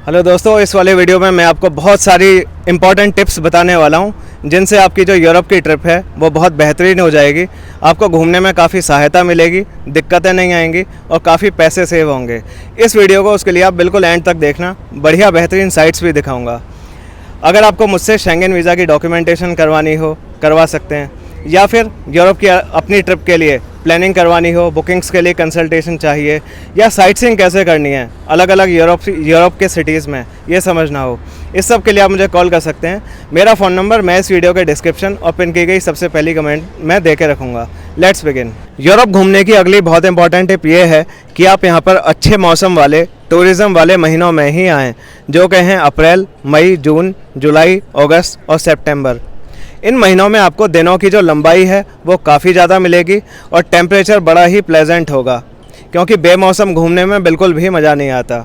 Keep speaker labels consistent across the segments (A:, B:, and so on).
A: Hello दोस्तों, इस वाले वीडियो में मैं आपको बहुत सारी इंपॉर्टेंट टिप्स बताने वाला हूं जिनसे आपकी जो यूरोप की ट्रिप है वो बहुत बेहतरीन हो जाएगी। आपको घूमने में काफ़ी सहायता मिलेगी, दिक्कतें नहीं आएंगी और काफ़ी पैसे सेव होंगे। इस वीडियो को उसके लिए आप बिल्कुल एंड तक देखना, बढ़िया बेहतरीन साइट्स भी दिखाऊंगा। अगर आपको मुझसे शेंगन वीज़ा की डॉक्यूमेंटेशन करवानी हो करवा सकते हैं, या फिर यूरोप की अपनी ट्रिप के लिए प्लानिंग करवानी हो, बुकिंग्स के लिए कंसल्टेशन चाहिए, या साइटसीइंग कैसे करनी है अलग अलग यूरोप के सिटीज़ में ये समझना हो, इस सब के लिए आप मुझे कॉल कर सकते हैं। मेरा फ़ोन नंबर मैं इस वीडियो के डिस्क्रिप्शन और पिन की गई सबसे पहली कमेंट में दे के रखूँगा। Let's begin. यूरोप घूमने की अगली बहुत इंपॉर्टेंट टिप ये है कि आप यहाँ पर अच्छे मौसम वाले टूरिज़्म वाले महीनों में ही आएँ, जो कि हैं अप्रैल, मई, जून, जुलाई, अगस्त और सितंबर। इन महीनों में आपको दिनों की जो लंबाई है वो काफ़ी ज़्यादा मिलेगी और टेम्परेचर बड़ा ही प्लेजेंट होगा, क्योंकि बेमौसम घूमने में बिल्कुल भी मज़ा नहीं आता।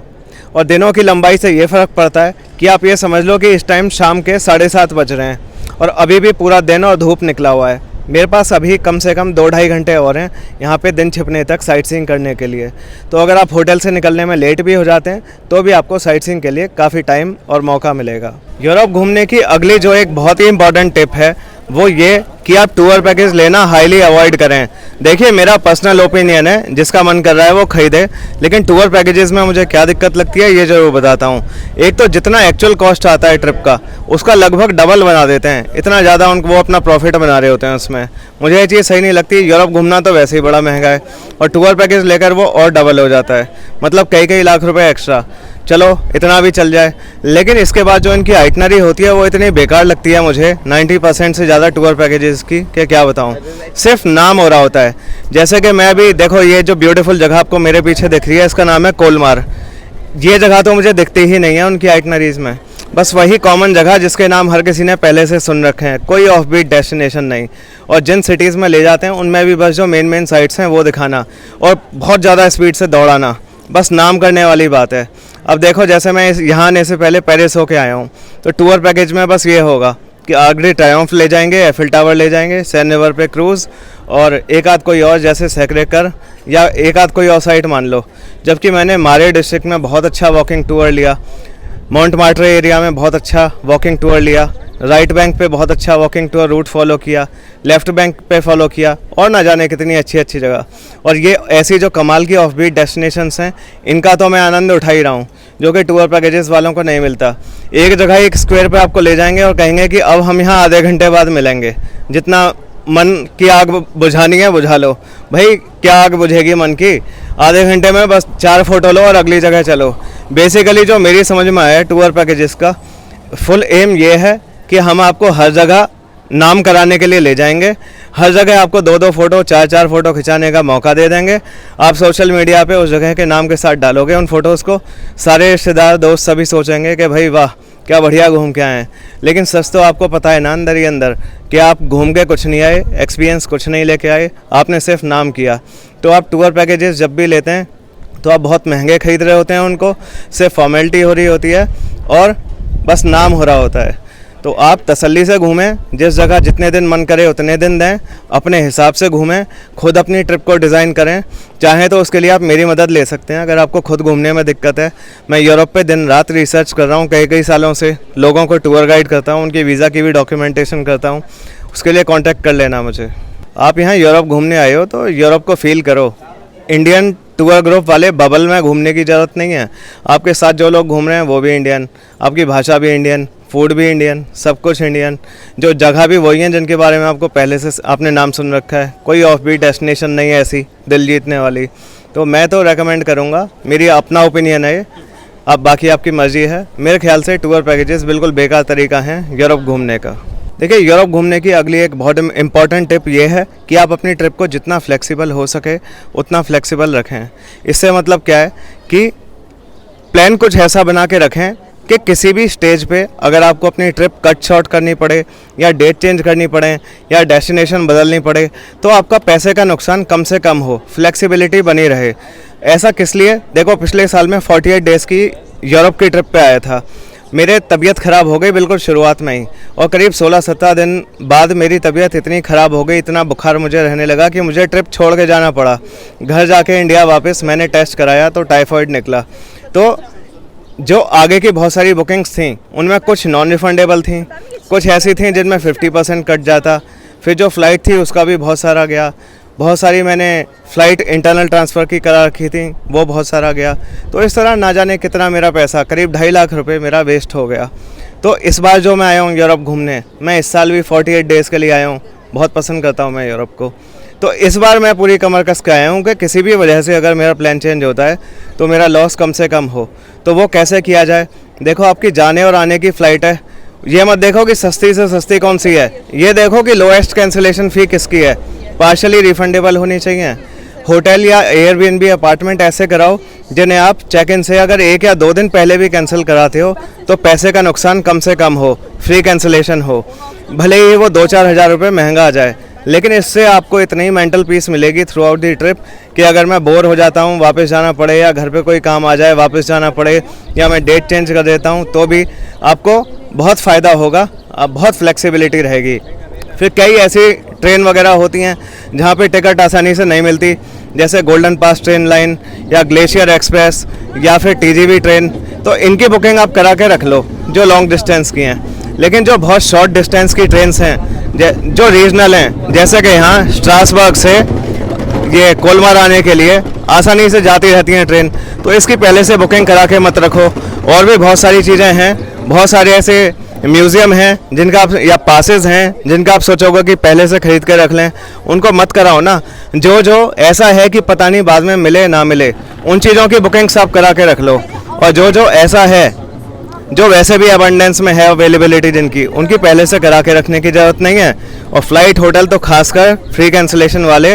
A: और दिनों की लंबाई से ये फ़र्क पड़ता है कि आप ये समझ लो कि इस टाइम शाम के 7:30 बज रहे हैं और अभी भी पूरा दिन और धूप निकला हुआ है। मेरे पास अभी कम से कम 2-2.5 घंटे और हैं यहाँ पे दिन छिपने तक साइट सीइंग करने के लिए। तो अगर आप होटल से निकलने में लेट भी हो जाते हैं तो भी आपको साइट सीइंग के लिए काफ़ी टाइम और मौका मिलेगा। यूरोप घूमने की अगली जो एक बहुत ही इंपॉर्टेंट टिप है वो ये कि आप टूर पैकेज लेना हाईली अवॉइड करें। देखिए, मेरा पर्सनल ओपिनियन है, जिसका मन कर रहा है वो खरीदे, लेकिन टूर पैकेजेस में मुझे क्या दिक्कत लगती है ये ज़रूर बताता हूँ। एक तो जितना एक्चुअल कॉस्ट आता है ट्रिप का उसका लगभग डबल बना देते हैं, इतना ज़्यादा वो अपना प्रॉफिट बना रहे होते हैं उसमें। मुझे ये चीज़ सही नहीं लगती। यूरोप घूमना तो वैसे ही बड़ा महंगा है और टूर पैकेज लेकर वो और डबल हो जाता है, मतलब कई लाख रुपये एक्स्ट्रा। चलो इतना भी चल जाए, लेकिन इसके बाद जो इनकी आइटनरी होती है वो इतनी बेकार लगती है मुझे 90% से ज़्यादा टूर पैकेजेस की, क्या बताऊँ। सिर्फ नाम हो रहा होता है। जैसे कि मैं भी देखो, ये जो ब्यूटीफुल जगह आपको मेरे पीछे दिख रही है इसका नाम है कोलमार। ये जगह तो मुझे दिखती ही नहीं है उनकी आइटनरीज़ में, बस वही कॉमन जगह जिसके नाम हर किसी ने पहले से सुन रखे हैं, कोई ऑफ बीट डेस्टिनेशन नहीं। और जिन सिटीज़ में ले जाते हैं उनमें भी बस जो मेन साइट्स हैं वो दिखाना और बहुत ज़्यादा स्पीड से दौड़ाना, बस नाम करने वाली बात है। अब देखो, जैसे मैं यहाँ आने से पहले पेरिस होके आया हूँ, तो टूर पैकेज में बस ये होगा कि आगरे ट्रायम्फ ले जाएंगे, एफिल टावर ले जाएंगे, सेन रिवर पे क्रूज़ और एक आध कोई और जैसे सेक्रेकर या एक आध कोई और साइट मान लो। जबकि मैंने मारे डिस्ट्रिक्ट में बहुत अच्छा वॉकिंग टूर लिया, मोंटमार्ट्रे एरिया में बहुत अच्छा वॉकिंग टूर लिया, राइट बैंक पे बहुत अच्छा वॉकिंग टूर रूट फॉलो किया, लेफ़्ट बैंक पे फॉलो किया, और ना जाने कितनी अच्छी जगह। और ये ऐसी जो कमाल की ऑफ बीट डेस्टिनेशंस हैं इनका तो मैं आनंद उठा ही रहा हूँ, जो कि टूर पैकेजेस वालों को नहीं मिलता। एक जगह एक स्क्वायर पे आपको ले जाएंगे और कहेंगे कि अब हम यहाँ आधे घंटे बाद मिलेंगे, जितना मन की आग बुझानी है बुझा लो। भाई, क्या आग बुझेगी मन की? आधे घंटे में बस 4 फोटो लो और अगली जगह चलो। बेसिकली जो मेरी समझ में आया है टूर पैकेजेस का फुल एम ये है कि हम आपको हर जगह नाम कराने के लिए ले जाएंगे, हर जगह आपको 2-2 फोटो 4-4 फोटो खिंचाने का मौका दे देंगे। आप सोशल मीडिया पे उस जगह के नाम के साथ डालोगे उन फ़ोटोज़ को, सारे रिश्तेदार दोस्त सभी सोचेंगे कि भाई वाह क्या बढ़िया घूम के आए हैं। लेकिन सच तो आपको पता है ना अंदर ही अंदर कि आप घूम के कुछ नहीं आए, एक्सपीरियंस कुछ नहीं लेके आए, आपने सिर्फ नाम किया। तो आप टूर पैकेजेस जब भी लेते हैं तो आप बहुत महंगे खरीद रहे होते हैं उनको, सिर्फ फॉर्मेलिटी हो रही होती है और बस नाम हो रहा होता है। तो आप तसल्ली से घूमें, जिस जगह जितने दिन मन करे उतने दिन दें, अपने हिसाब से घूमें, खुद अपनी ट्रिप को डिज़ाइन करें। चाहें तो उसके लिए आप मेरी मदद ले सकते हैं अगर आपको खुद घूमने में दिक्कत है। मैं यूरोप पे दिन रात रिसर्च कर रहा हूँ, कई सालों से लोगों को टूर गाइड करता हूँ, उनकी वीज़ा की भी डॉक्यूमेंटेशन करता हूँ। उसके लिए कॉन्टैक्ट कर लेना मुझे। आप यहाँ यूरोप घूमने आए हो तो यूरोप को फील करो। इंडियन टूर ग्रुप वाले बबल में घूमने की ज़रूरत नहीं है। आपके साथ जो लोग घूम रहे हैं वो भी इंडियन, आपकी भाषा भी इंडियन, फूड भी इंडियन, सब कुछ इंडियन, जो जगह भी वही हैं जिनके बारे में आपको पहले से आपने नाम सुन रखा है। कोई ऑफ बीट डेस्टिनेशन नहीं है ऐसी दिल जीतने वाली। तो मैं तो रेकमेंड करूँगा, मेरी अपना ओपिनियन है, अब बाकी आपकी मर्ज़ी है। मेरे ख्याल से टूर पैकेजेस बिल्कुल बेकार तरीका है यूरोप घूमने का। देखिए, यूरोप घूमने की अगली एक बहुत इंपॉर्टेंट टिप ये है कि आप अपनी ट्रिप को जितना फ्लेक्सिबल हो सके उतना फ्लेक्सिबल रखें। इससे मतलब क्या है कि प्लान कुछ ऐसा बना के रखें कि किसी भी स्टेज पे अगर आपको अपनी ट्रिप कट शॉर्ट करनी पड़े या डेट चेंज करनी पड़े या डेस्टिनेशन बदलनी पड़े तो आपका पैसे का नुकसान कम से कम हो, फ्लेक्सिबिलिटी बनी रहे। ऐसा किस लिए? देखो, पिछले साल में 48 डेज़ की यूरोप की ट्रिप पे आया था। मेरे तबीयत ख़राब हो गई बिल्कुल शुरुआत में ही, और करीब 16-17 दिन बाद मेरी तबीयत इतनी ख़राब हो गई, इतना बुखार मुझे रहने लगा कि मुझे ट्रिप छोड़ के जाना पड़ा। घर जाके इंडिया वापस मैंने टेस्ट कराया तो टाइफाइड निकला। तो जो आगे की बहुत सारी बुकिंग्स थी उनमें कुछ नॉन रिफंडेबल थी, कुछ ऐसी थी जिनमें 50% कट जाता। फिर जो फ़्लाइट थी उसका भी बहुत सारा गया। बहुत सारी मैंने फ़्लाइट इंटरनल ट्रांसफ़र की करा रखी थी, वो बहुत सारा गया। तो इस तरह ना जाने कितना मेरा पैसा, करीब 2.5 लाख रुपए मेरा वेस्ट हो गया। तो इस बार जो मैं आया हूँ यूरोप घूमने, मैं इस साल भी 48 डेज़ के लिए आया हूँ। बहुत पसंद करता हूँ मैं यूरोप को। तो इस बार मैं पूरी कमर कस के आया हूँ कि किसी भी वजह से अगर मेरा प्लान चेंज होता है तो मेरा लॉस कम से कम हो। तो वो कैसे किया जाए? देखो, आपकी जाने और आने की फ़्लाइट है, ये मत देखो कि सस्ती से सस्ती कौन सी है, ये देखो कि लोएस्ट कैंसिलेशन फ़ी किसकी है, पार्शली रिफंडेबल होनी चाहिए। होटल या एयरबीएनबी अपार्टमेंट ऐसे कराओ जिन्हें आप चेक इन से अगर 1 या 2 दिन पहले भी कैंसिल कराते हो तो पैसे का नुकसान कम से कम हो, फ्री कैंसिलेशन हो। भले ही वो 2-4 हज़ार रुपये महंगा आ जाए, लेकिन इससे आपको इतनी मेंटल पीस मिलेगी थ्रू आउट दी ट्रिप कि अगर मैं बोर हो जाता हूँ, वापस जाना पड़े, या घर पे कोई काम आ जाए वापस जाना पड़े, या मैं डेट चेंज कर देता हूँ, तो भी आपको बहुत फ़ायदा होगा। बहुत फ्लेक्सिबिलिटी रहेगी। फिर कई ऐसी ट्रेन वगैरह होती हैं जहाँ पे टिकट आसानी से नहीं मिलती, जैसे गोल्डन पास ट्रेन लाइन या ग्लेशियर एक्सप्रेस या फिर टीजीवी ट्रेन। तो इनकी बुकिंग आप करा के रख लो जो लॉन्ग डिस्टेंस की हैं। लेकिन जो बहुत शॉर्ट डिस्टेंस की ट्रेन्स हैं, जो रीजनल हैं, जैसे कि यहाँ स्ट्रासबर्ग से ये कोलमार आने के लिए आसानी से जाती रहती हैं ट्रेन, तो इसकी पहले से बुकिंग करा के मत रखो। और भी बहुत सारी चीज़ें हैं, बहुत सारे ऐसे म्यूज़ियम हैं जिनका आप, या पासेस हैं जिनका आप सोचोगे कि पहले से ख़रीद के रख लें, उनको मत कराओ ना। जो ऐसा है कि पता नहीं बाद में मिले ना मिले, उन चीज़ों की बुकिंग्स आप करा के रख लो। और जो ऐसा है जो वैसे भी अबंडेंस में है अवेलेबिलिटी जिनकी, उनकी पहले से करा के रखने की ज़रूरत नहीं है। और फ्लाइट होटल तो खासकर फ्री कैंसिलेशन वाले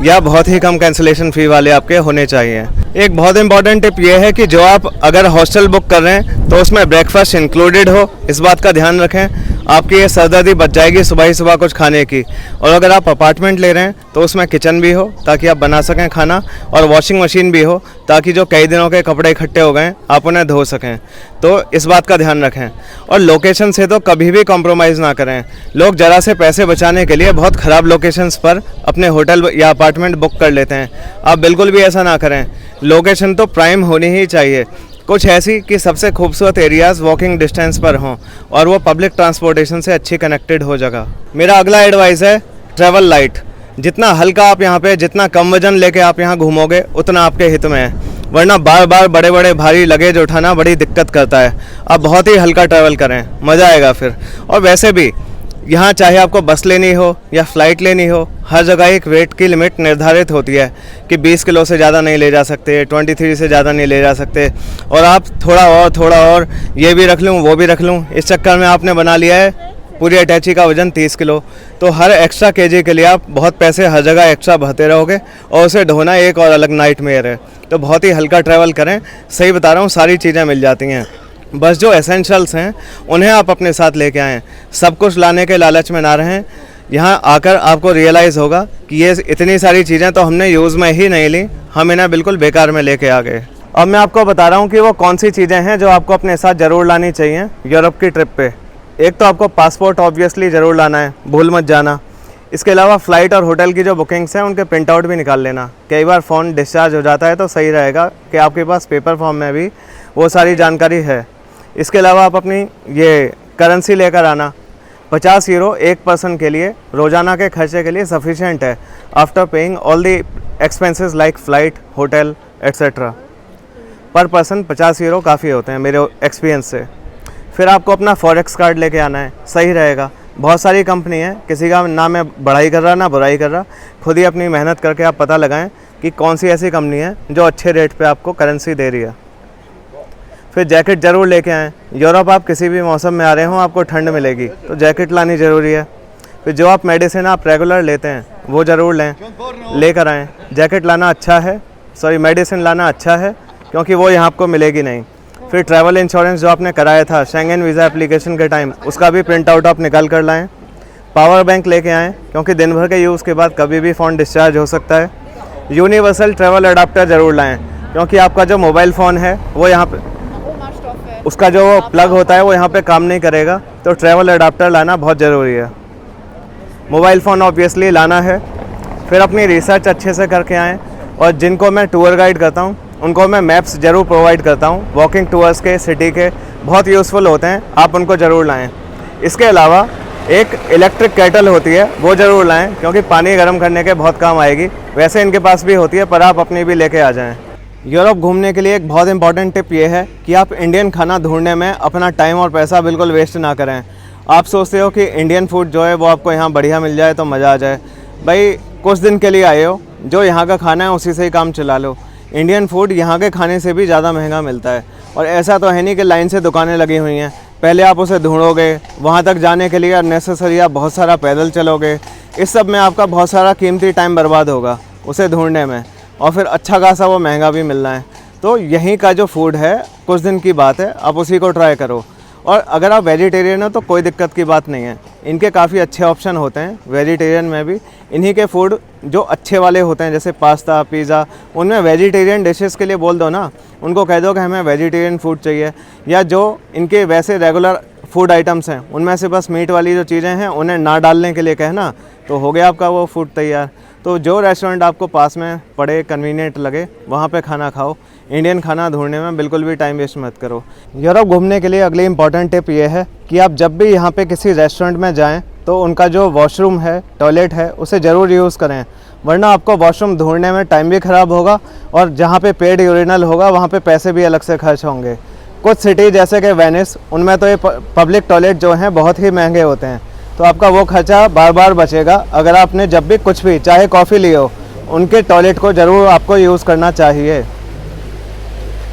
A: या बहुत ही कम कैंसिलेशन फ़ी वाले आपके होने चाहिए। एक बहुत इंपॉर्टेंट टिप ये है कि जो आप अगर हॉस्टल बुक कर रहे हैं तो उसमें ब्रेकफास्ट इंक्लूडेड हो, इस बात का ध्यान रखें। आपकी ये सरदर्दी बच जाएगी सुबह ही सुबह कुछ खाने की। और अगर आप अपार्टमेंट ले रहे हैं तो उसमें किचन भी हो ताकि आप बना सकें खाना, और वॉशिंग मशीन भी हो ताकि जो कई दिनों के कपड़े इकट्ठे हो गए आप उन्हें धो सकें। तो इस बात का ध्यान रखें। और लोकेशन से तो कभी भी कॉम्प्रोमाइज़ ना करें। लोग ज़रा से पैसे बचाने के लिए बहुत ख़राब लोकेशंस पर अपने होटल या अपार्टमेंट बुक कर लेते हैं। आप बिल्कुल भी ऐसा ना करें। लोकेशन तो प्राइम होनी ही चाहिए, कुछ ऐसी कि सबसे खूबसूरत एरियाज़ वॉकिंग डिस्टेंस पर हों और वो पब्लिक ट्रांसपोर्टेशन से अच्छी कनेक्टेड हो जगह। मेरा अगला एडवाइस है ट्रैवल लाइट। जितना हल्का आप यहाँ पे, जितना कम वजन लेके आप यहाँ घूमोगे उतना आपके हित में है, वरना बार बार बड़े बड़े भारी लगेज उठाना बड़ी दिक्कत करता है। आप बहुत ही हल्का ट्रैवल करें, मज़ा आएगा फिर। और वैसे भी यहाँ चाहे आपको बस लेनी हो या फ़्लाइट लेनी हो, हर जगह एक वेट की लिमिट निर्धारित होती है कि 20 किलो से ज़्यादा नहीं ले जा सकते, 23 से ज़्यादा नहीं ले जा सकते। और आप थोड़ा और ये भी रख लूँ वो भी रख लूँ, इस चक्कर में आपने बना लिया है पूरी अटैची का वज़न 30 किलो। तो हर एक्स्ट्रा केजी के लिए आप बहुत पैसे हर जगह एक्स्ट्रा भरते रहोगे और उसे ढोना एक और अलग नाइटमेयर है। तो बहुत ही हल्का ट्रैवल करें। सही बता रहा हूँ, सारी चीज़ें मिल जाती हैं, बस जो एसेंशियल्स हैं उन्हें आप अपने साथ लेके आएँ। सब कुछ लाने के लालच में ना रहें। यहाँ आकर आपको रियलाइज़ होगा कि ये इतनी सारी चीज़ें तो हमने यूज़ में ही नहीं ली, हम इन्हें बिल्कुल बेकार में लेके आ गए। अब मैं आपको बता रहा हूँ कि वो कौन सी चीज़ें हैं जो आपको अपने साथ ज़रूर लानी चाहिए यूरोप की ट्रिप पे। एक तो आपको पासपोर्ट ऑब्वियसली ज़रूर लाना है, भूल मत जाना। इसके अलावा फ़्लाइट और होटल की जो बुकिंग्स हैं उनके प्रिंट आउट भी निकाल लेना। कई बार फ़ोन डिस्चार्ज हो जाता है तो सही रहेगा कि आपके पास पेपर फॉर्म में भी वो सारी जानकारी है। इसके अलावा आप अपनी ये करेंसी लेकर आना। 50 यूरो एक पर्सन के लिए रोज़ाना के खर्चे के लिए सफिशिएंट है, after paying all the expenses like flight, hotel etcetera. पर पर्सन 50 यूरो काफ़ी होते हैं मेरे एक्सपीरियंस से। फिर आपको अपना फॉरेक्स कार्ड लेके आना है, सही रहेगा। बहुत सारी कंपनी है, किसी का ना मैं बढ़ाई कर रहा ना बुराई कर रहा, खुद ही अपनी मेहनत करके आप पता लगाएं कि कौन सी ऐसी कंपनी है जो अच्छे रेट पे आपको करेंसी दे रही है। फिर जैकेट ज़रूर लेके आएँ। यूरोप आप किसी भी मौसम में आ रहे हों आपको ठंड मिलेगी, तो जैकेट लानी ज़रूरी है। फिर जो आप मेडिसिन आप रेगुलर लेते हैं वो ज़रूर लेकर आएँ। जैकेट लाना अच्छा है, मेडिसिन लाना अच्छा है, क्योंकि वो यहाँ आपको मिलेगी नहीं। फिर ट्रैवल इंश्योरेंस जो आपने कराया था शेंगन वीज़ा एप्लीकेशन के टाइम, उसका भी प्रिंट आउट आप निकाल कर लाएँ। पावर बैंक लेके आएँ, क्योंकि दिन भर के यूज़ के बाद कभी भी फ़ोन डिस्चार्ज हो सकता है। यूनिवर्सल ट्रैवल अडाप्टर ज़रूर लाएँ, क्योंकि आपका जो मोबाइल फ़ोन है वो यहाँ पे उसका जो प्लग होता है वो यहाँ पे काम नहीं करेगा, तो ट्रैवल अडाप्टर लाना बहुत ज़रूरी है। मोबाइल फ़ोन ऑब्वियसली लाना है। फिर अपनी रिसर्च अच्छे से करके आएँ, और जिनको मैं टूर गाइड करता हूँ उनको मैं मैप्स ज़रूर प्रोवाइड करता हूँ। वॉकिंग टूर्स के, सिटी के बहुत यूज़फुल होते हैं, आप उनको ज़रूर लाएँ। इसके अलावा एक इलेक्ट्रिक केटल होती है, वो ज़रूर लाएँ, क्योंकि पानी गर्म करने के बहुत काम आएगी। वैसे इनके पास भी होती है, पर आप अपनी भी लेके आ जाएँ। यूरोप घूमने के लिए एक बहुत इंपॉर्टेंट टिप ये है कि आप इंडियन खाना ढूंढने में अपना टाइम और पैसा बिल्कुल वेस्ट ना करें। आप सोचते हो कि इंडियन फूड जो है वो आपको यहाँ बढ़िया मिल जाए तो मज़ा आ जाए। भाई कुछ दिन के लिए आए हो, जो यहाँ का खाना है उसी से ही काम चला लो। इंडियन फूड यहाँ के खाने से भी ज़्यादा महंगा मिलता है, और ऐसा तो है नहीं कि लाइन से दुकानें लगी हुई हैं। पहले आप उसे ढूंढोगे, वहाँ तक जाने के लिए नेसेसरी आप बहुत सारा पैदल चलोगे। इस सब में आपका बहुत सारा कीमती टाइम बर्बाद होगा उसे ढूंढने में, और फिर अच्छा खासा वो महंगा भी मिलना है। तो यहीं का जो फूड है कुछ दिन की बात है, आप उसी को ट्राई करो। और अगर आप वेजिटेरियन हो तो कोई दिक्कत की बात नहीं है, इनके काफ़ी अच्छे ऑप्शन होते हैं वेजिटेरियन में भी। इन्हीं के फूड जो अच्छे वाले होते हैं, जैसे पास्ता, पिज़्ज़ा, उनमें वेजिटेरियन डिशेस के लिए बोल दो ना, उनको कह दो कि हमें वेजिटेरियन फूड चाहिए। या जो इनके वैसे रेगुलर फूड आइटम्स हैं उनमें से बस मीट वाली जो चीज़ें हैं उन्हें ना डालने के लिए कहना, तो हो गया आपका वो फूड तैयार। तो जो रेस्टोरेंट आपको पास में पड़े, कन्वीनियंट लगे, वहाँ पे खाना खाओ। इंडियन खाना ढूंढने में बिल्कुल भी टाइम वेस्ट मत करो। यूरोप घूमने के लिए अगली इंपॉर्टेंट टिप ये है कि आप जब भी यहाँ पे किसी रेस्टोरेंट में जाएं तो उनका जो वॉशरूम है, टॉयलेट है, उसे ज़रूर यूज़ करें, वरना आपको वॉशरूम ढूंढने में टाइम भी ख़राब होगा, और जहाँ पे पेड यूरिनल होगा वहाँ पे पैसे भी अलग से खर्च होंगे। कुछ सिटी जैसे कि वेनिस, उनमें तो ये पब्लिक टॉयलेट जो हैं बहुत ही महंगे होते हैं, तो आपका वो खर्चा बार बार बचेगा। अगर आपने जब भी कुछ भी, चाहे कॉफ़ी ली हो, उनके टॉयलेट को ज़रूर आपको यूज़ करना चाहिए।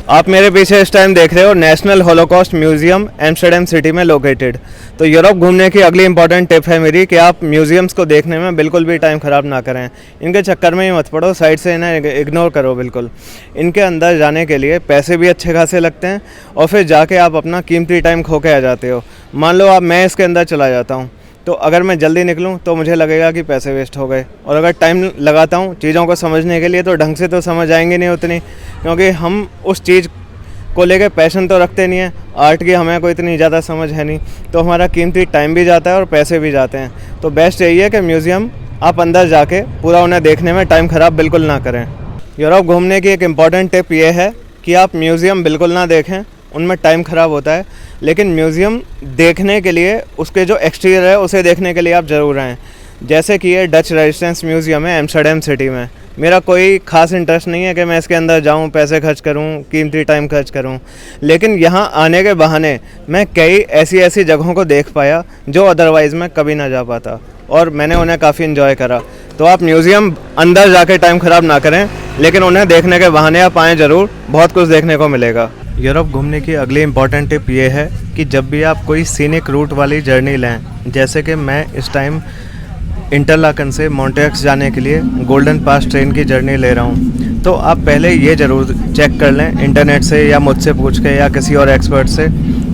A: आप मेरे पीछे इस टाइम देख रहे हो national Holocaust museum Amsterdam city में लोकेटेड। तो यूरोप घूमने की अगली इंपॉर्टेंट टिप है मेरी कि आप म्यूज़ियम्स को देखने में बिल्कुल भी टाइम ख़राब ना करें। इनके चक्कर में ही मत पड़ो, साइड से इन्हें इग्नोर करो बिल्कुल। इनके अंदर जाने के लिए पैसे भी अच्छे खासे लगते हैं, और फिर जाके आप अपना कीमती टाइम खो के आ जाते हो। मान लो मैं इसके अंदर चला जाता हूँ, तो अगर मैं जल्दी निकलूं तो मुझे लगेगा कि पैसे वेस्ट हो गए, और अगर टाइम लगाता हूं चीज़ों को समझने के लिए तो ढंग से तो समझ आएंगे नहीं उतनी, क्योंकि हम उस चीज़ को लेके पैशन तो रखते नहीं है। आर्ट की हमें कोई इतनी ज़्यादा समझ है नहीं, तो हमारा कीमती टाइम भी जाता है और पैसे भी जाते हैं। तो बेस्ट यही है कि म्यूज़ियम आप अंदर जाके पूरा उन्हें देखने में टाइम ख़राब बिल्कुल ना करें। यूरोप घूमने की एक इम्पॉर्टेंट टिप ये है कि आप म्यूज़ियम बिल्कुल ना देखें, उनमें टाइम ख़राब होता है। लेकिन म्यूज़ियम देखने के लिए, उसके जो एक्सटीरियर है उसे देखने के लिए आप ज़रूर आएँ। जैसे कि ये डच रेजिस्टेंस म्यूज़ियम है एम्स्टर्डम सिटी में। मेरा कोई ख़ास इंटरेस्ट नहीं है कि मैं इसके अंदर जाऊं, पैसे खर्च करूं, कीमती टाइम खर्च करूं, लेकिन यहां आने के बहाने मैं कई ऐसी जगहों को देख पाया जो अदरवाइज़ मैं कभी ना जा पाता, और मैंने उन्हें काफ़ी इन्जॉय करा। तो आप म्यूज़ियम अंदर जाके टाइम ख़राब ना करें, लेकिन उन्हें देखने के बहाने आप आएँ ज़रूर, बहुत कुछ देखने को मिलेगा। यूरोप घूमने की अगली इंपॉर्टेंट टिप ये है कि जब भी आप कोई सीनिक रूट वाली जर्नी लें, जैसे कि मैं इस टाइम इंटरलाकन से मॉन्टेक्स जाने के लिए गोल्डन पास ट्रेन की जर्नी ले रहा हूँ, तो आप पहले ये ज़रूर चेक कर लें इंटरनेट से या मुझसे पूछ के या किसी और एक्सपर्ट से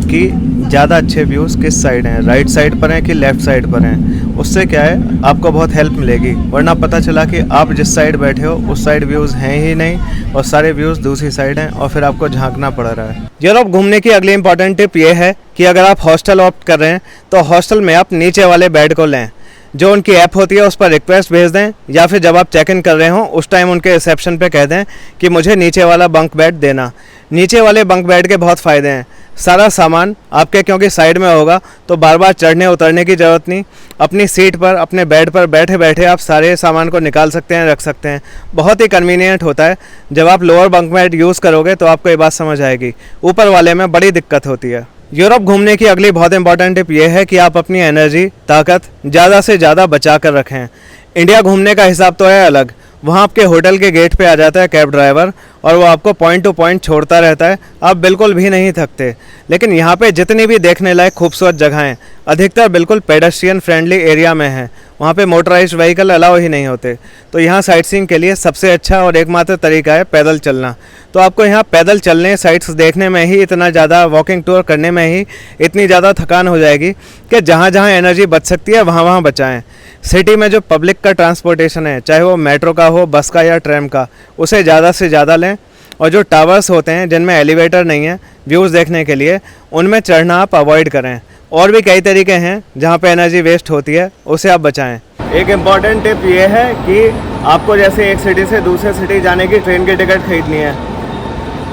A: कि ज़्यादा अच्छे व्यूज़ किस साइड हैं, राइट साइड पर हैं कि लेफ़्ट साइड पर हैं। उससे क्या है, आपको बहुत हेल्प मिलेगी, वरना पता चला कि आप जिस साइड बैठे हो उस साइड व्यूज़ हैं ही नहीं और सारे व्यूज़ दूसरी साइड हैं, और फिर आपको झांकना पड़ रहा है। यूरोप घूमने की अगली इंपॉर्टेंट टिप ये है कि अगर आप हॉस्टल ऑप्ट कर रहे हैं तो हॉस्टल में आप नीचे वाले बेड को लें। जो उनकी ऐप होती है उस पर रिक्वेस्ट भेज दें, या फिर जब आप चेक इन कर रहे हो उस टाइम उनके रिसेप्शन पे कह दें कि मुझे नीचे वाला बंक बेड देना। नीचे वाले बंक बेड के बहुत फ़ायदे हैं। सारा सामान आपके क्योंकि साइड में होगा तो बार बार चढ़ने उतरने की ज़रूरत नहीं। अपनी सीट पर, अपने बेड पर बैठे बैठे आप सारे सामान को निकाल सकते हैं, रख सकते हैं। बहुत ही कन्वीनियंट होता है। जब आप लोअर बंक बेड यूज़ करोगे तो आपको ये बात समझ आएगी, ऊपर वाले में बड़ी दिक्कत होती है। यूरोप घूमने की अगली बहुत इंपॉर्टेंट टिप ये है कि आप अपनी एनर्जी, ताकत ज़्यादा से ज़्यादा बचा कर रखें। इंडिया घूमने का हिसाब तो है अलग, वहाँ आपके होटल के गेट पे आ जाता है कैब ड्राइवर और वो आपको पॉइंट टू पॉइंट छोड़ता रहता है, आप बिल्कुल भी नहीं थकते। लेकिन यहाँ पे जितनी भी देखने लायक खूबसूरत जगहें अधिकतर बिल्कुल पेडेस्ट्रियन फ्रेंडली एरिया में हैं, वहाँ पे मोटराइज्ड व्हीकल अलाउ ही नहीं होते। तो यहाँ साइट सीइंग के लिए सबसे अच्छा और एकमात्र तरीका है पैदल चलना। तो आपको यहाँ पैदल चलने, साइट्स देखने में ही इतना ज़्यादा, वॉकिंग टूर करने में ही इतनी ज़्यादा थकान हो जाएगी कि जहाँ जहाँ एनर्जी बच सकती है वहाँ वहाँ बचाएँ। सिटी में जो पब्लिक का ट्रांसपोर्टेशन है, चाहे वो मेट्रो का हो, बस का या ट्रैम का, उसे ज़्यादा से ज़्यादा लें। और जो टावर्स होते हैं जिनमें एलिवेटर नहीं है व्यूज़ देखने के लिए, उनमें चढ़ना आप अवॉइड करें। और भी कई तरीके हैं जहाँ पे एनर्जी वेस्ट होती है, उसे आप बचाएं। एक इम्पॉर्टेंट टिप ये है कि आपको जैसे एक सिटी से दूसरे सिटी जाने की ट्रेन की टिकट खरीदनी है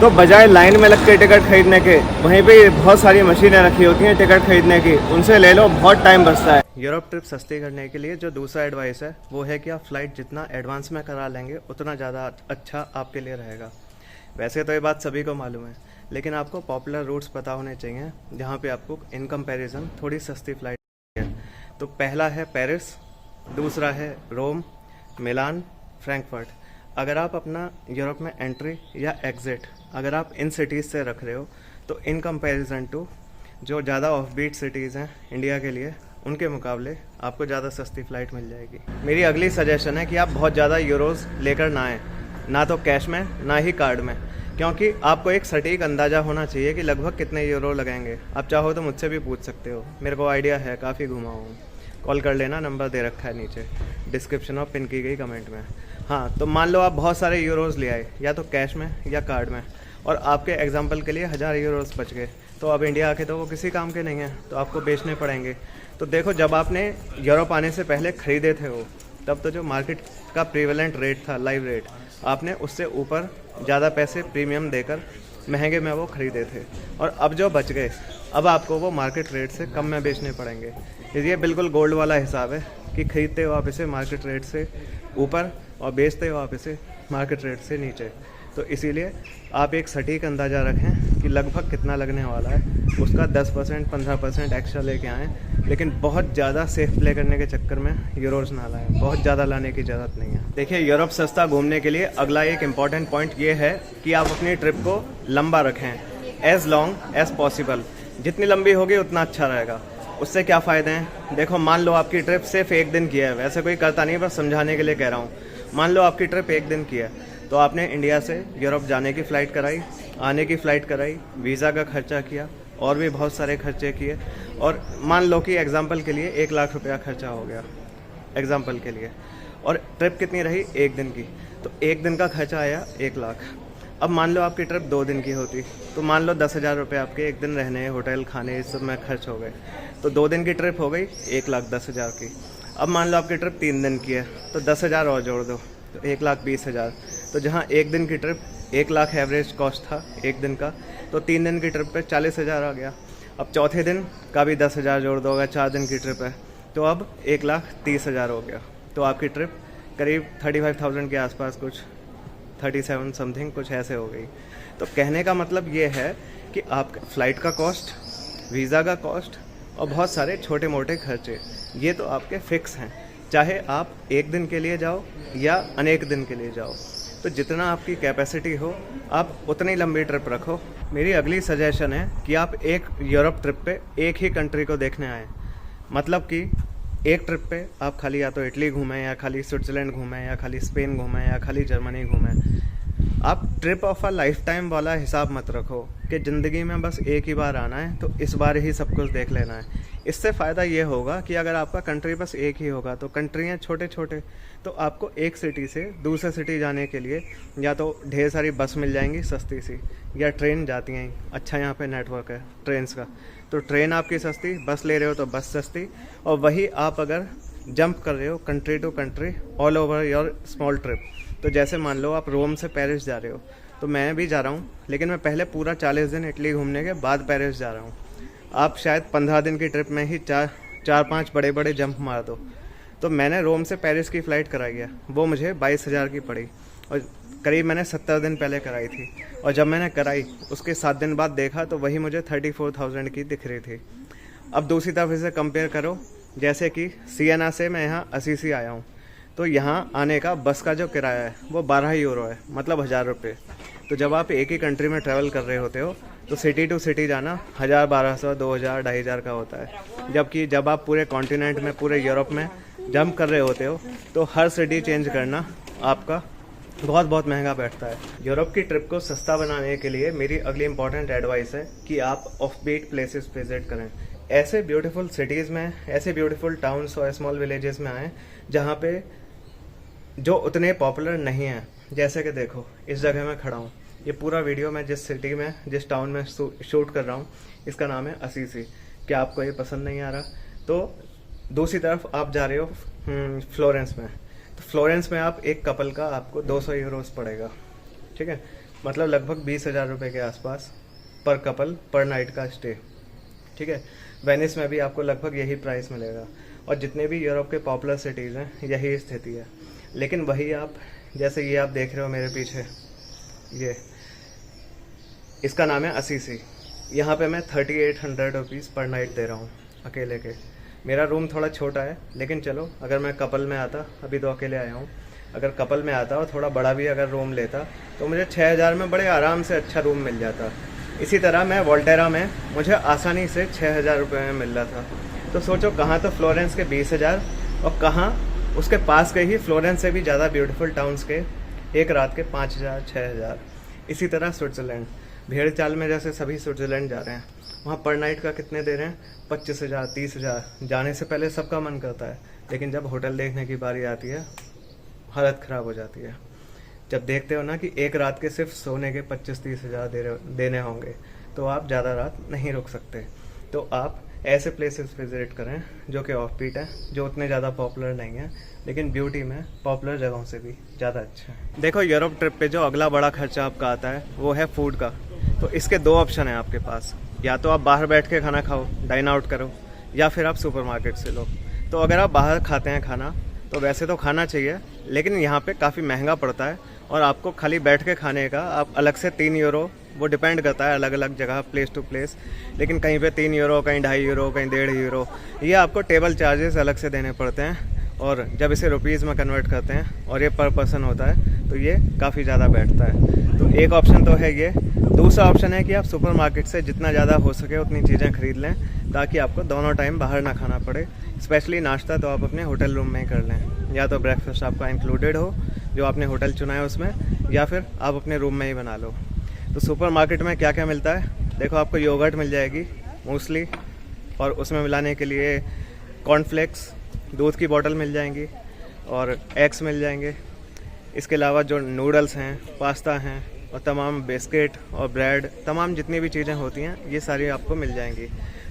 A: तो बजाय लाइन में लग के टिकट खरीदने के, वहीं पे बहुत सारी मशीनें रखी होती हैं टिकट खरीदने की, उनसे ले लो, बहुत टाइम बचता है। यूरोप ट्रिप सस्ती करने के लिए जो दूसरा एडवाइस है वो है कि आप फ्लाइट जितना एडवांस में करा लेंगे उतना ज़्यादा अच्छा आपके लिए रहेगा। वैसे तो ये बात सभी को मालूम है, लेकिन आपको पॉपुलर रूट्स पता होने चाहिए जहाँ पे आपको इन कंपैरिजन थोड़ी सस्ती फ्लाइट है। तो पहला है पेरिस, दूसरा है रोम, मिलान, फ्रैंकफर्ट। अगर आप अपना यूरोप में एंट्री या एग्ज़िट अगर आप इन सिटीज़ से रख रहे हो तो इन कंपैरिजन टू जो ज़्यादा ऑफ बीट सिटीज़ हैं इंडिया के लिए, उनके मुकाबले आपको ज़्यादा सस्ती फ़्लाइट मिल जाएगी। मेरी अगली सजेशन है कि आप बहुत ज़्यादा यूरोज़ लेकर ना आएँ, ना तो कैश में ना ही कार्ड में, क्योंकि आपको एक सटीक अंदाज़ा होना चाहिए कि लगभग कितने यूरो लगेंगे। आप चाहो तो मुझसे भी पूछ सकते हो, मेरे को आइडिया है, काफ़ी घुमा हूँ। कॉल कर लेना, नंबर दे रखा है नीचे डिस्क्रिप्शन और पिन की गई कमेंट में। हाँ, तो मान लो आप बहुत सारे यूरोज़ ले आए, या तो कैश में या कार्ड में, और आपके एग्जांपल के लिए 1000 यूरोज़ बच गए, तो अब इंडिया आके तो वो किसी काम के नहीं हैं, तो आपको बेचने पड़ेंगे। तो देखो, जब आपने यूरोप आने से पहले ख़रीदे थे वो, तब तो जो मार्केट का प्रीवेलेंट रेट था, लाइव रेट, आपने उससे ऊपर ज़्यादा पैसे प्रीमियम देकर महंगे में वो ख़रीदे थे, और अब जो बच गए अब आपको वो मार्केट रेट से कम में बेचने पड़ेंगे। ये बिल्कुल गोल्ड वाला हिसाब है कि खरीदते हो आप इसे मार्केट रेट से ऊपर और बेचते हो आप इसे मार्केट रेट से नीचे। तो इसीलिए आप एक सटीक अंदाज़ा रखें कि लगभग कितना लगने वाला है, उसका 10% 15% एक्स्ट्रा लेके आएँ, लेकिन बहुत ज़्यादा सेफ प्ले करने के चक्कर में यूरोज़ ना लाएं, बहुत ज़्यादा लाने की ज़रूरत नहीं है। देखिए, यूरोप सस्ता घूमने के लिए अगला एक इम्पॉर्टेंट पॉइंट ये है कि आप अपनी ट्रिप को लंबा रखें, एज़ लॉन्ग एज़ पॉसिबल। जितनी लंबी होगी उतना अच्छा रहेगा। उससे क्या फ़ायदे हैं, देखो, मान लो आपकी ट्रिप सिर्फ 1 दिन की है, वैसे कोई करता नहीं, बस समझाने के लिए कह रहा हूँ। मान लो आपकी ट्रिप 1 दिन की है, तो आपने इंडिया से यूरोप जाने की फ़्लाइट कराई, आने की फ़्लाइट कराई, वीज़ा का खर्चा किया, और भी बहुत सारे खर्चे किए, और मान लो कि एग्जाम्पल के लिए 1 लाख रुपया खर्चा हो गया एग्जाम्पल के लिए, और ट्रिप कितनी रही 1 दिन की, तो 1 दिन का खर्चा आया 1 लाख। अब मान लो आपकी ट्रिप 2 दिन की होती, तो मान लो 10,000 रुपये आपके 1 दिन रहने, होटल, खाने, इस सब में खर्च हो गए, तो 2 दिन की ट्रिप हो गई 1,10,000 की। अब मान लो आपकी ट्रिप 3 दिन की है, तो 10,000 और जोड़ दो, तो 1,20,000। तो जहाँ 1 दिन की ट्रिप 1 लाख एवरेज कॉस्ट था 1 दिन का, तो 3 दिन की ट्रिप पे 40,000 आ गया। अब चौथे दिन का भी 10,000 जोड़ दो, अगर 4 दिन की ट्रिप है, तो अब 1,30,000 हो गया। तो आपकी ट्रिप करीब 35,000 के आसपास, कुछ 37 समथिंग कुछ ऐसे हो गई। तो कहने का मतलब ये है कि आप फ़्लाइट का कॉस्ट, वीज़ा का कॉस्ट और बहुत सारे छोटे मोटे खर्चे, ये तो आपके फ़िक्स हैं, चाहे आप 1 दिन के लिए जाओ या अनेक दिन के लिए जाओ। तो जितना आपकी कैपेसिटी हो, आप उतनी लंबी ट्रिप रखो। मेरी अगली सजेशन है कि आप एक यूरोप ट्रिप पे एक ही कंट्री को देखने आएँ। मतलब कि एक ट्रिप पे आप खाली या तो इटली घूमें, या खाली स्विट्ज़रलैंड घूमें, या खाली स्पेन घूमें, या खाली जर्मनी घूमें। आप trip of a life time वाला हिसाब मत रखो कि ज़िंदगी में बस एक ही बार आना है, तो इस बार ही सब कुछ देख लेना है। इससे फ़ायदा ये होगा कि अगर आपका कंट्री बस एक ही होगा, तो कंट्री हैं छोटे छोटे, तो आपको एक सिटी से दूसरे सिटी जाने के लिए या तो ढेर सारी बस मिल जाएंगी सस्ती सी, या ट्रेन जाती हैं। अच्छा, यहाँ पे नेटवर्क है ट्रेन्स का, तो ट्रेन आपकी सस्ती, बस ले रहे हो तो बस सस्ती। और वही आप अगर जंप कर रहे हो country to country all over your small trip, तो जैसे मान लो आप रोम से पेरिस जा रहे हो, तो मैं भी जा रहा हूँ, लेकिन मैं पहले पूरा 40 दिन इटली घूमने के बाद पेरिस जा रहा हूँ। आप शायद 15 दिन की ट्रिप में ही 4-5 बड़े बड़े जंप मार दो। तो मैंने रोम से पेरिस की फ़्लाइट कराई है, वो मुझे 22,000 की पड़ी, और करीब मैंने 70 दिन पहले कराई थी, और जब मैंने कराई उसके 7 दिन बाद देखा तो वही मुझे 34,000 की दिख रही थी। अब दूसरी तरफ इसे कंपेयर करो, जैसे कि सिएना से मैं यहाँ असीसी आया हूँ, तो यहाँ आने का बस का जो किराया है वो 12 यूरो है, मतलब 1,000 रुपये। तो जब आप एक ही कंट्री में ट्रैवल कर रहे होते हो, तो सिटी टू सिटी जाना 1,000, 1,200, 2,000, 2,500 का होता है। जबकि जब आप पूरे कॉन्टिनेंट में, पूरे यूरोप में जंप कर रहे होते हो, तो हर सिटी चेंज करना आपका बहुत बहुत महंगा बैठता है। यूरोप की ट्रिप को सस्ता बनाने के लिए मेरी अगली इंपॉर्टेंट एडवाइस है कि आप ऑफ बीट प्लेसेस विजिट करें। ऐसे ब्यूटीफुल सिटीज़ में, ऐसे ब्यूटीफुल टाउन्स और स्मॉल विलेजेस में आएँ जहाँ पे जो उतने पॉपुलर नहीं हैं। जैसे कि देखो, इस जगह मैं खड़ा हूँ, ये पूरा वीडियो मैं जिस सिटी में, जिस टाउन में शूट कर रहा हूँ, इसका नाम है असीसी। क्या आपको ये पसंद नहीं आ रहा? तो दूसरी तरफ आप जा रहे हो फ्लोरेंस में, तो फ्लोरेंस में आप एक कपल का आपको 200 यूरोस पड़ेगा, ठीक है। मतलब लगभग 20,000 रुपये के आसपास पर कपल पर नाइट का स्टे। ठीक है, वेनिस में भी आपको लगभग यही प्राइस मिलेगा और जितने भी यूरोप के पॉपुलर सिटीज़ हैं यही स्थिति है। लेकिन वही आप जैसे ये आप देख रहे हो मेरे पीछे, ये इसका नाम है असीसी। यहाँ पे मैं 3800 रुपीज़ पर नाइट दे रहा हूँ अकेले के। मेरा रूम थोड़ा छोटा है, लेकिन चलो अगर मैं कपल में आता, अभी तो अकेले आया हूँ, अगर कपल में आता और थोड़ा बड़ा भी अगर रूम लेता तो मुझे 6,000 में बड़े आराम से अच्छा रूम मिल जाता। इसी तरह मैं वोल्टेरा में मुझे आसानी से 6,000 रुपये में मिल रहा था। तो सोचो कहाँ तो फ्लोरेंस के 20,000 और कहाँ उसके पास के ही फ्लोरेंस से भी ज़्यादा ब्यूटीफुल टाउन्स के एक रात के 5,000 6,000। इसी तरह स्विट्ज़रलैंड, भेड़ चाल में जैसे सभी स्विट्ज़रलैंड जा रहे हैं, वहाँ पर नाइट का कितने दे रहे हैं? 25,000 30,000। जाने से पहले सबका मन करता है, लेकिन जब होटल देखने की बारी आती है हालत ख़राब हो जाती है। जब देखते हो ना कि एक रात के सिर्फ सोने के 25-30 हज़ार देने होंगे, तो आप ज़्यादा रात नहीं रुक सकते। तो आप ऐसे प्लेसेस विजिट करें जो कि ऑफ बीट हैं, जो उतने ज़्यादा पॉपुलर नहीं हैं, लेकिन ब्यूटी में पॉपुलर जगहों से भी ज़्यादा अच्छा है। देखो, यूरोप ट्रिप पे जो अगला बड़ा खर्चा आपका आता है वो है फूड का। तो इसके दो ऑप्शन हैं आपके पास, या तो आप बाहर बैठ के खाना खाओ, डाइन आउट करो, या फिर आप सुपरमार्केट से लो। तो अगर आप बाहर खाते हैं खाना, तो वैसे तो खाना चाहिए, लेकिन यहाँ पे काफ़ी महंगा पड़ता है और आपको खाली बैठ के खाने का आप अलग से 3 यूरो, वो डिपेंड करता है अलग अलग जगह, प्लेस टू प्लेस, लेकिन कहीं पे 3 यूरो, कहीं 2.5 यूरो, कहीं 1.5 यूरो, ये आपको टेबल चार्जेस अलग से देने पड़ते हैं। और जब इसे रुपीज़ में कन्वर्ट करते हैं और ये पर पर्सन होता है, तो ये काफ़ी ज़्यादा बैठता है। तो एक ऑप्शन तो है ये। दूसरा ऑप्शन है कि आप सुपरमार्केट से जितना ज़्यादा हो सके उतनी चीज़ें खरीद लें, ताकि आपको दोनों टाइम बाहर ना खाना पड़े। स्पेशली नाश्ता तो आप अपने होटल रूम में ही कर लें, या तो ब्रेकफास्ट आपका इंक्लूडेड हो जो आपने होटल चुना है उसमें, या फिर आप अपने रूम में ही बना लो। तो सुपरमार्केट में क्या क्या मिलता है? देखो, आपको योगर्ट मिल जाएगी मूसली, और उसमें मिलाने के लिए कॉर्नफ्लेक्स, दूध की बोतल मिल जाएंगी, और एग्स मिल जाएंगे। इसके अलावा जो नूडल्स हैं, पास्ता हैं, और तमाम बिस्किट और ब्रेड, तमाम जितनी भी चीज़ें होती हैं ये सारी आपको मिल जाएंगी।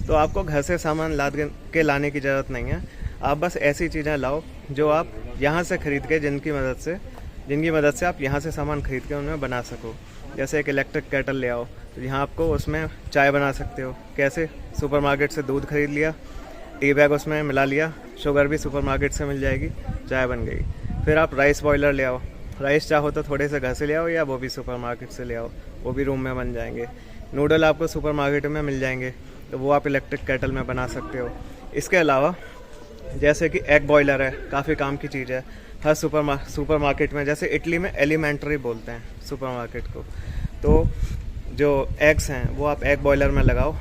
A: तो आपको घर से सामान लाद के लाने की ज़रूरत नहीं है। आप बस ऐसी चीज़ें लाओ जो आप यहाँ से ख़रीद के, जिनकी मदद से आप यहाँ से सामान ख़रीद के उनमें बना सको। जैसे एक इलेक्ट्रिक केटल ले आओ, तो यहाँ आपको उसमें चाय बना सकते हो। कैसे? सुपरमार्केट से दूध खरीद लिया, टी बैग उसमें मिला लिया, शुगर भी सुपरमार्केट से मिल जाएगी, चाय बन गई। फिर आप राइस बॉयलर ले आओ, राइस चाहो तो थोड़े से घर से ले आओ, या वो भी सुपरमार्केट से ले आओ, वो भी रूम में बन जाएंगे। नूडल आपको सुपरमार्केट में मिल जाएंगे, तो वो आप इलेक्ट्रिक केटल में बना सकते हो। इसके अलावा जैसे कि एग बॉयलर है, काफ़ी काम की चीज़ है। हर सुपरमार्केट में, जैसे इटली में एलिमेंट्री बोलते हैं सुपरमार्केट को, तो जो एग्स हैं वो आप एग बॉयलर में लगाओ,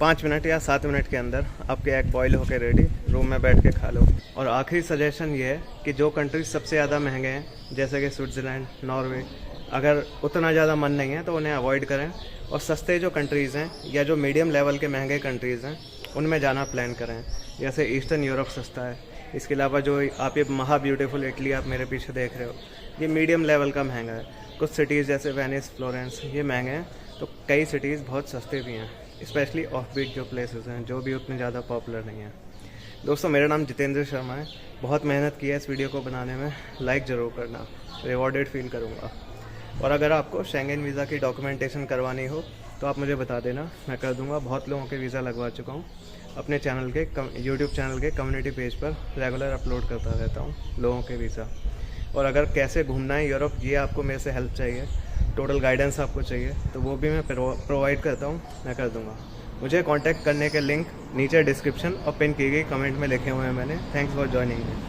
A: 5 मिनट या 7 मिनट के अंदर आपके एग बॉयल होकर रेडी, रूम में बैठ के खा लो। और आखिरी सजेशन ये है कि जो कंट्रीज सबसे ज़्यादा महंगे हैं, जैसे कि स्विट्ज़रलैंड, नॉर्वे, अगर उतना ज़्यादा मन नहीं है तो उन्हें अवॉइड करें, और सस्ते जो कंट्रीज़ हैं या जो मीडियम लेवल के महंगे कंट्रीज़ हैं उनमें जाना प्लान करें। जैसे ईस्टर्न यूरोप सस्ता है। इसके अलावा जो आप ये महा ब्यूटीफुल इटली आप मेरे पीछे देख रहे हो, ये मीडियम लेवल का महंगा है। कुछ सिटीज़ जैसे वेनिस, फ्लोरेंस, ये महंगे हैं, तो कई सिटीज़ बहुत सस्ते भी हैं, स्पेशली ऑफ बीट जो प्लेसेस हैं, जो भी उतने ज़्यादा पॉपुलर नहीं हैं। दोस्तों, मेरा नाम जितेंद्र शर्मा है। बहुत मेहनत की है इस वीडियो को बनाने में, लाइक ज़रूर करना, रिवॉर्डेड फील करूँगा। और अगर आपको शेंगेन वीज़ा की डॉक्यूमेंटेशन करवानी हो तो आप मुझे बता देना, मैं कर दूंगा। बहुत लोगों के वीज़ा लगवा चुका हूँ। अपने चैनल के यूट्यूब चैनल के कम्युनिटी पेज पर रेगुलर अपलोड करता रहता हूँ लोगों के वीज़ा। और अगर कैसे घूमना है यूरोप, ये आपको मेरे से हेल्प चाहिए, टोटल गाइडेंस आपको चाहिए, तो वो भी मैं प्रोवाइड करता हूँ, मैं कर दूँगा। मुझे कांटेक्ट करने के लिंक नीचे डिस्क्रिप्शन और पिन की गई कमेंट में लिखे हुए हैं मैंने। Thanks for joining me.